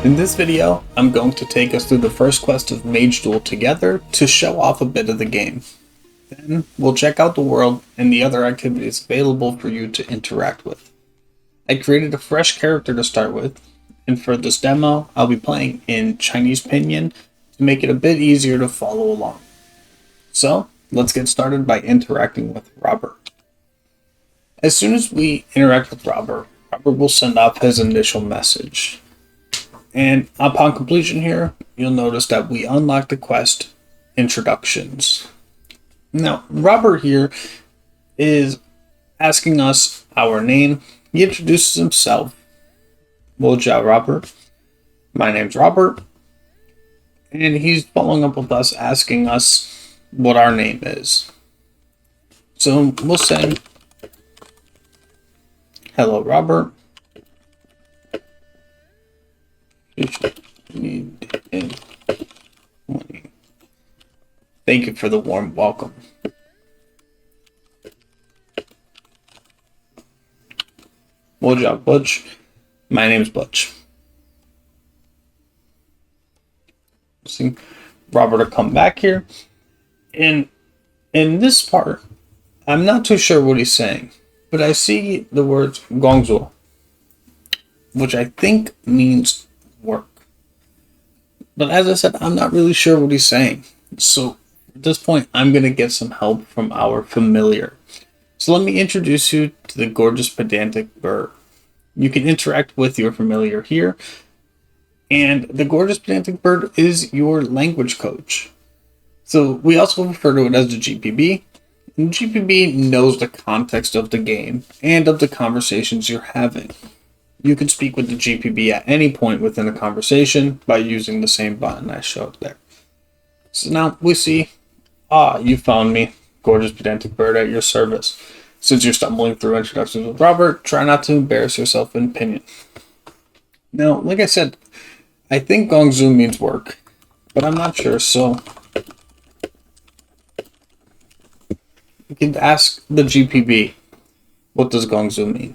In this video, I'm going to take us through the first quest of Mage Duel together to show off a bit of the game. Then, we'll check out the world and the other activities available for you to interact with. I created a fresh character to start with, and for this demo, I'll be playing in Chinese Pinyin to make it a bit easier to follow along. So, let's get started by interacting with Robert. As soon as we interact with Robert will send off his initial message. And upon completion here, you'll notice that we unlock the quest Introductions. Now, Robert here is asking us our name. He introduces himself. Wo jiao Robert. My name's Robert. And he's following up with us asking us what our name is. So we'll say, hello, Robert. Thank you for the warm welcome. Wo jiao Butch. My name's Butch. See, Robert will come back here. And in this part, I'm not too sure what he's saying, but I see the words Guangzhou, which I think means work. But as I said, I'm not really sure what he's saying. So at this point, I'm going to get some help from our familiar. So let me introduce you to the gorgeous pedantic bird. You can interact with your familiar here. And the gorgeous pedantic bird is your language coach. So we also refer to it as the GPB. And GPB knows the context of the game and of the conversations you're having. You can speak with the GPB at any point within a conversation by using the same button I showed there. So now we see, you found me, gorgeous pedantic bird at your service. Since you're stumbling through introductions with Robert, try not to embarrass yourself in Pinyin. Now, like I said, I think Guangzhou means work, but I'm not sure, so you can ask the GPB, what does Guangzhou mean?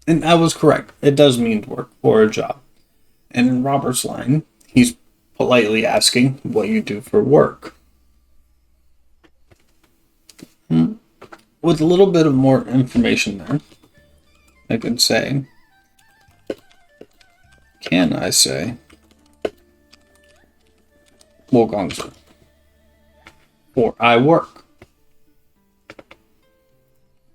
And I was correct. It does mean work or a job. And in Robert's line, he's politely asking what you do for work. With a little bit of more information there, I can say, wo Guangzhou, or I work.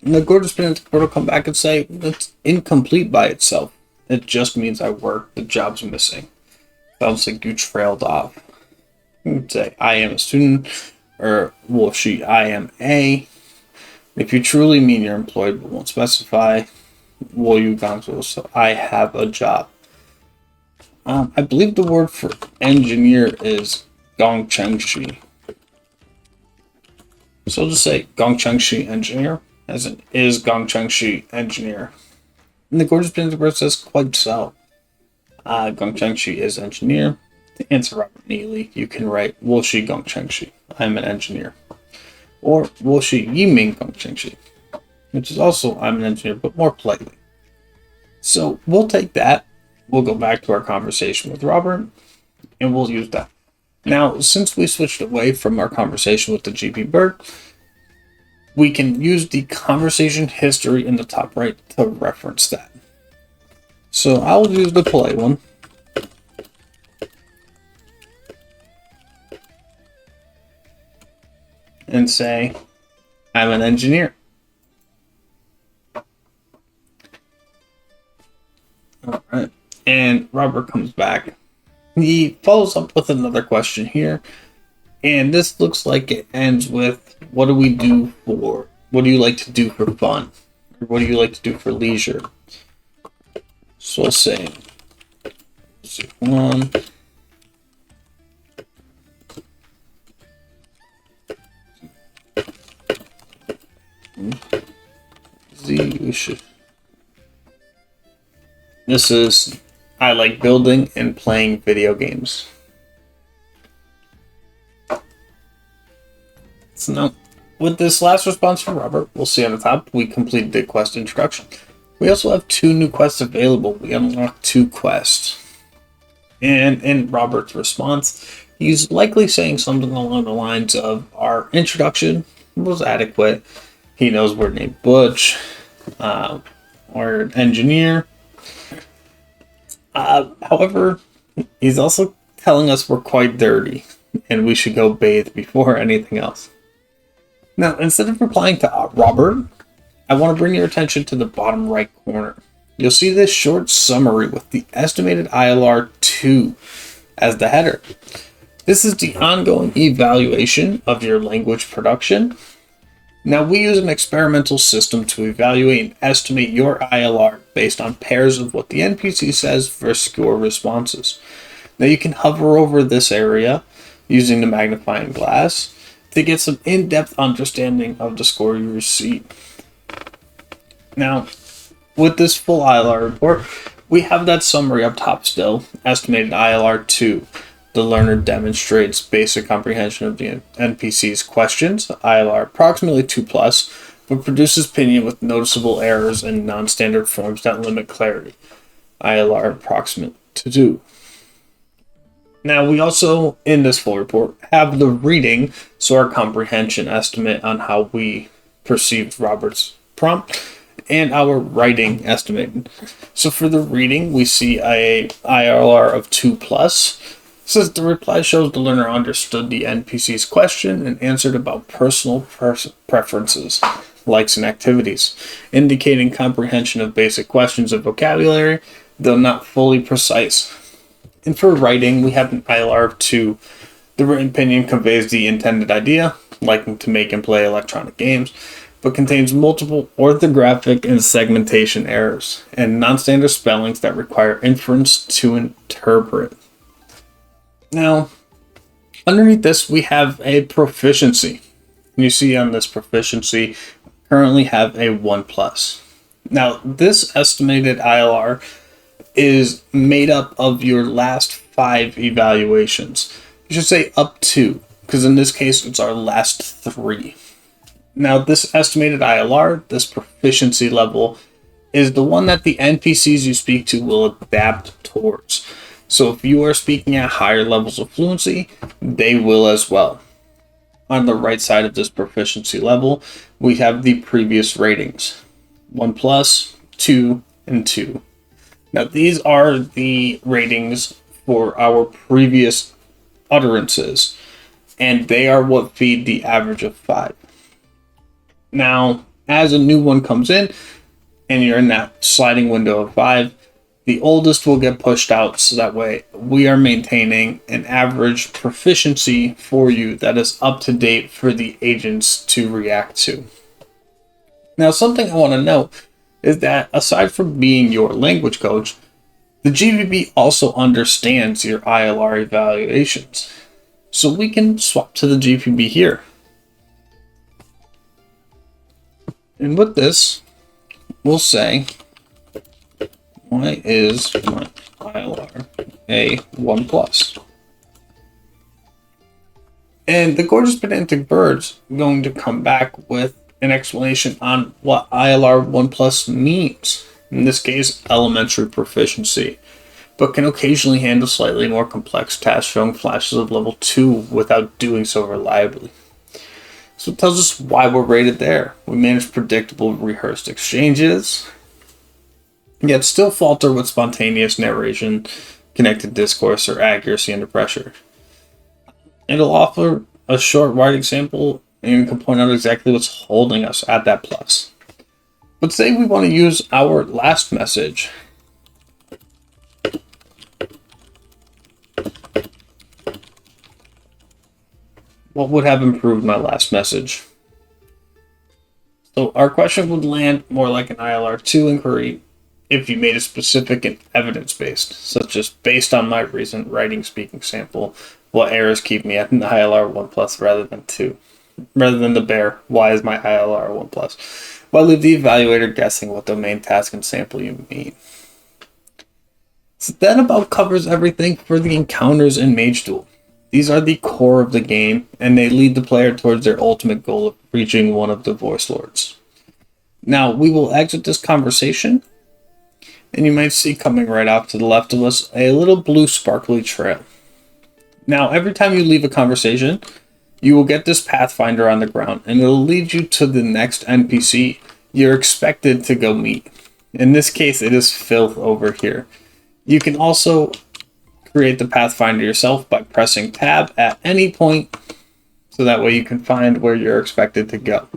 And the gorgeous pedantic bird will come back and say, it's incomplete by itself. It just means I work. The job's missing. Sounds like you trailed off. You can say, I am a student, or I am a. If you truly mean you're employed but won't specify, wo yu Guangzhou, so I have a job. I believe the word for engineer is gongchengxi. So I'll just say gongchengxi engineer. As in, is Gongchengxi engineer? And the gorgeous pedantic bird says, quite so. Gongchengxi is engineer. To answer Robert neatly, you can write, wo shi Gongchengxi, I'm an engineer. Or, wo shi yiming Gongchengxi, which is also, I'm an engineer, but more politely. So, we'll take that, we'll go back to our conversation with Robert, and we'll use that. Now, since we switched away from our conversation with the GP bird, we can use the conversation history in the top right to reference that. So I'll use the polite one. And say, I'm an engineer. Alright. And Robert comes back. He follows up with another question here. And this looks like it ends with, what do you like to do for fun? Or what do you like to do for leisure? So I'll say, one. This is, I like building and playing video games. So now, with this last response from Robert, we'll see on the top, we completed the quest introduction. We also have 2 new quests available. We unlocked 2 quests. And in Robert's response, he's likely saying something along the lines of, our introduction was adequate. He knows we're named Butch, or an engineer. However, he's also telling us we're quite dirty and we should go bathe before anything else. Now, instead of replying to Robert, I want to bring your attention to the bottom right corner. You'll see this short summary with the estimated ILR 2 as the header. This is the ongoing evaluation of your language production. Now, we use an experimental system to evaluate and estimate your ILR based on pairs of what the NPC says versus your responses. Now, you can hover over this area using the magnifying glass to get some in-depth understanding of the score you receive. Now, with this full ILR report, we have that summary up top still, estimated ILR 2. The learner demonstrates basic comprehension of the NPC's questions, ILR approximately 2+, but produces opinion with noticeable errors and non-standard forms that limit clarity, ILR approximate to 2. Now, we also, in this full report, have the reading, so our comprehension estimate on how we perceived Robert's prompt, and our writing estimate. So for the reading, we see a ILR of 2+. Says the reply shows the learner understood the NPC's question and answered about personal preferences, likes, and activities, indicating comprehension of basic questions of vocabulary, though not fully precise. And for writing, we have an ILR of 2. The written opinion conveys the intended idea, liking to make and play electronic games, but contains multiple orthographic and segmentation errors, and non-standard spellings that require inference to interpret. Now, underneath this, we have a proficiency. You see on this proficiency, currently have a 1+. Now, this estimated ILR is made up of your last 5 evaluations. You should say up to, because in this case, it's our last 3. Now, this estimated ILR, this proficiency level, is the one that the NPCs you speak to will adapt towards. So if you are speaking at higher levels of fluency, they will as well. On the right side of this proficiency level, we have the previous ratings. 1+, 2, and 2. Now these are the ratings for our previous utterances, and they are what feed the average of 5. Now, as a new one comes in, and you're in that sliding window of 5, the oldest will get pushed out, so that way we are maintaining an average proficiency for you that is up to date for the agents to react to. Now, something I want to note is that aside from being your language coach, the GVB also understands your ILR evaluations. So we can swap to the GVB here. And with this, we'll say, why is my ILR a 1+? And the gorgeous pedantic bird's going to come back with an explanation on what ILR 1+ means. In this case, elementary proficiency, but can occasionally handle slightly more complex tasks, showing flashes of level 2 without doing so reliably. So it tells us why we're rated there. We manage predictable, rehearsed exchanges, yet still falter with spontaneous narration, connected discourse, or accuracy under pressure. It'll offer a short writing sample, and we can point out exactly what's holding us at that plus. But say we want to use our last message. What would have improved my last message? So our question would land more like an ILR 2 inquiry if you made it specific and evidence-based, such as based on my recent writing speaking sample, what errors keep me at an ILR 1+ rather than 2? Rather than the bear, why is my ILR 1+? Well, leave the evaluator guessing what domain, task, and sample you mean. So that about covers everything for the encounters in Mage Duel. These are the core of the game, and they lead the player towards their ultimate goal of reaching one of the Voice Lords. Now, we will exit this conversation, and you might see coming right off to the left of us a little blue sparkly trail. Now, every time you leave a conversation, you will get this pathfinder on the ground, and it'll lead you to the next NPC you're expected to go meet. In this case, it is Filth over here. You can also create the pathfinder yourself by pressing tab at any point, so that way you can find where you're expected to go.